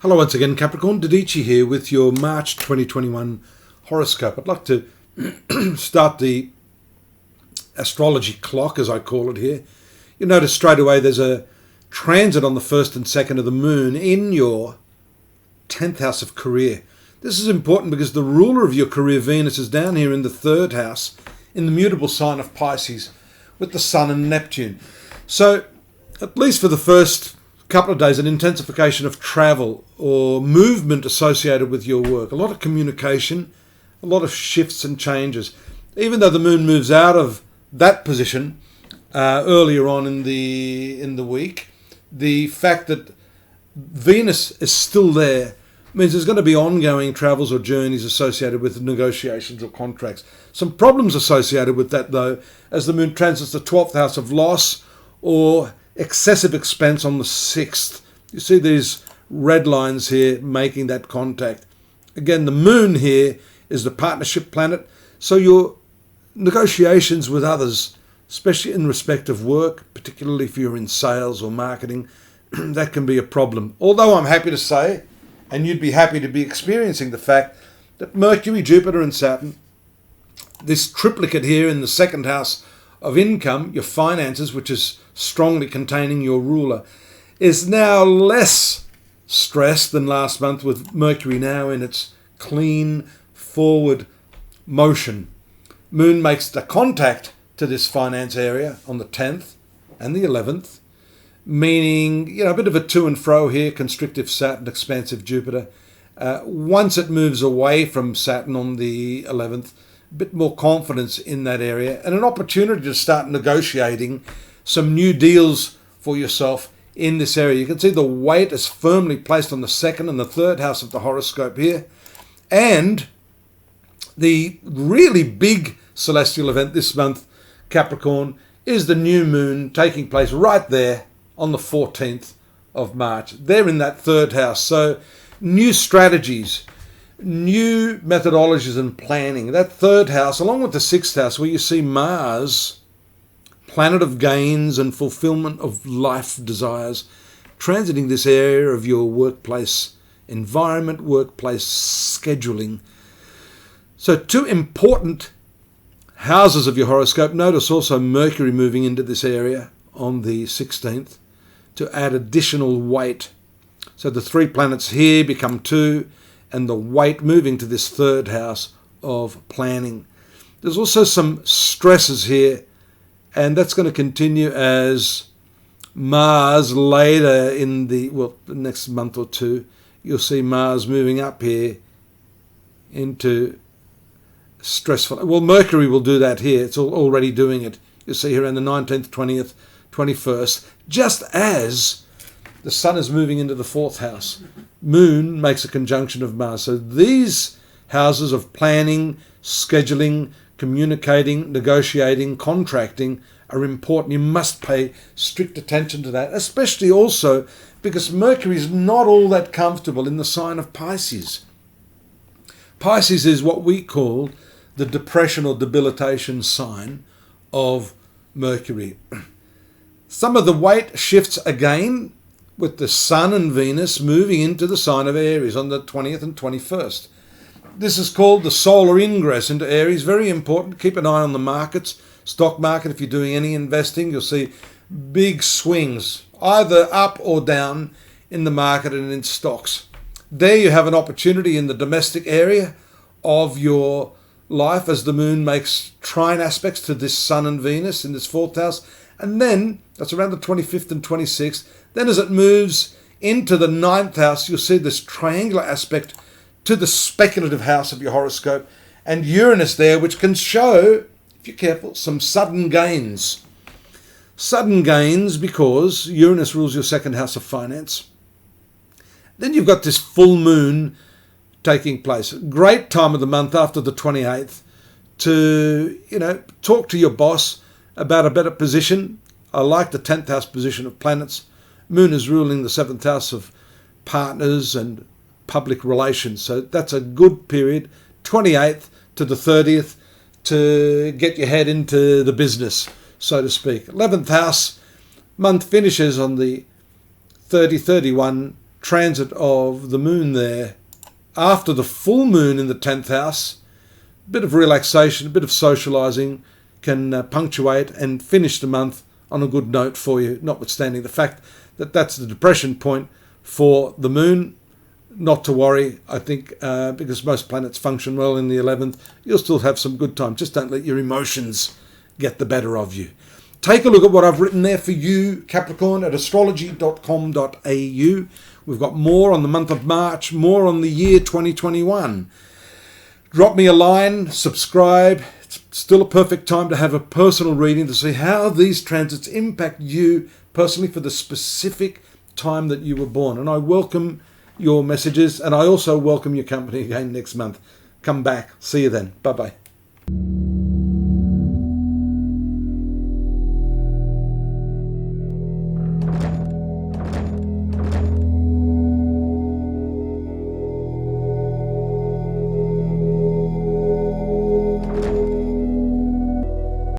Hello once again, Capricorn. Didici here with your March 2021 horoscope. I'd like to start the astrology clock, as I call it here. You notice straight away there's a transit on the 1st and 2nd of the moon in your 10th house of career. This is important because the ruler of your career, Venus, is down here in the 3rd house in the mutable sign of Pisces with the Sun and Neptune. So, at least for the first couple of days, an intensification of travel or movement associated with your work. A lot of communication, a lot of shifts and changes. Even though the moon moves out of that position earlier on in the week, the fact that Venus is still there means there's going to be ongoing travels or journeys associated with negotiations or contracts. Some problems associated with that, though, as the moon transits the 12th house of loss or excessive expense on the 6th. You see these red lines here making that contact. Again, the moon here is the partnership planet, so your negotiations with others, especially in respect of work, particularly if you're in sales or marketing, that can be a problem. Although I'm happy to say, and you'd be happy to be experiencing the fact that Mercury, Jupiter and Saturn, this triplicate here in the 2nd house of income, your finances, which is strongly containing your ruler, is now less stressed than last month, with Mercury now in its clean forward motion. Moon makes the contact to this finance area on the 10th and the 11th, meaning, a bit of a to and fro here, constrictive Saturn, expansive Jupiter. Once it moves away from Saturn on the 11th, a bit more confidence in that area and an opportunity to start negotiating some new deals for yourself in this area. You can see the weight is firmly placed on the 2nd and the 3rd house of the horoscope here. And the really big celestial event this month, Capricorn, is the new moon taking place right there on the 14th of March. They're in that 3rd house. So new strategies, new methodologies and planning. That 3rd house, along with the 6th house, where you see Mars, planet of gains and fulfillment of life desires, transiting this area of your workplace environment, workplace scheduling. So 2 important houses of your horoscope. Notice also Mercury moving into this area on the 16th to add additional weight. So the 3 planets here become 2, and the weight moving to this 3rd house of planning. There's also some stresses here, and that's going to continue as Mars later in the next month or two, you'll see Mars moving up here into stressful. Well, Mercury will do that here. It's already doing it. You'll see here on the 19th, 20th, 21st, just as the Sun is moving into the 4th house. Moon makes a conjunction of Mars. So these houses of planning, scheduling, communicating, negotiating, contracting are important. You must pay strict attention to that, especially also because Mercury is not all that comfortable in the sign of Pisces. Pisces is what we call the depression or debilitation sign of Mercury. Some of the weight shifts again with the Sun and Venus moving into the sign of Aries on the 20th and 21st. This is called the solar ingress into Aries. Very important. Keep an eye on the markets. Stock market, if you're doing any investing, you'll see big swings, either up or down in the market and in stocks. There you have an opportunity in the domestic area of your life as the moon makes trine aspects to this Sun and Venus in this 4th house. And then, that's around the 25th and 26th, then as it moves into the 9th house, you'll see this triangular aspect to the speculative house of your horoscope, and Uranus there, which can show, if you're careful, some sudden gains. Sudden gains because Uranus rules your 2nd house of finance. Then you've got this full moon taking place. Great time of the month after the 28th to, talk to your boss about a better position. I like the 10th house position of planets. Moon is ruling the 7th house of partners and public relations. So that's a good period, 28th to the 30th, to get your head into the business, so to speak. 11th house, month finishes on the 30, 31, transit of the moon there after the full moon in the 10th house, a bit of relaxation, a bit of socialising can punctuate and finish the month on a good note for you, notwithstanding the fact that that's the depression point for the moon. Not to worry, I think, because most planets function well in the 11th, you'll still have some good time. Just don't let your emotions get the better of you. Take a look at what I've written there for you, Capricorn, at astrology.com.au. We've got more on the month of March, more on the year 2021. Drop me a line, subscribe. It's still a perfect time to have a personal reading to see how these transits impact you personally for the specific time that you were born. And I welcome your messages, and I also welcome your company again next month. Come back. See you then. Bye-bye.